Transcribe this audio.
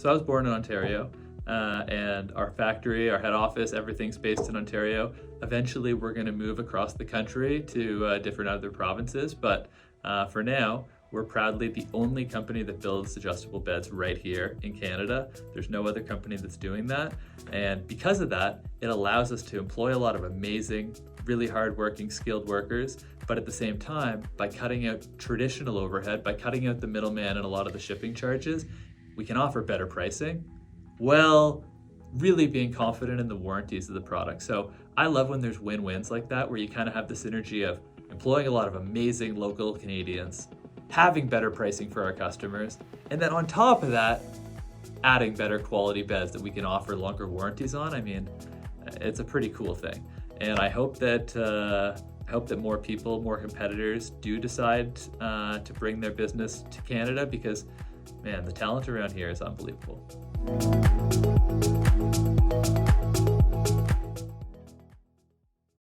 So I was born in Ontario, and our factory, our head office, everything's based in Ontario. Eventually, we're going to move across the country to different other provinces, but for now, we're proudly the only company that builds adjustable beds right here in Canada. There's no other company that's doing that. And because of that, it allows us to employ a lot of amazing, really hardworking, skilled workers. But at the same time, by cutting out traditional overhead, by cutting out the middleman and a lot of the shipping charges, we can offer better pricing, well, really being confident in the warranties of the product. So I love when there's win-wins like that, where you kind of have the synergy of employing a lot of amazing local Canadians, having better pricing for our customers, and then on top of that, adding better quality beds that we can offer longer warranties on. I mean, it's a pretty cool thing. And I hope that more people, more competitors do decide to bring their business to Canada, because man, the talent around here is unbelievable.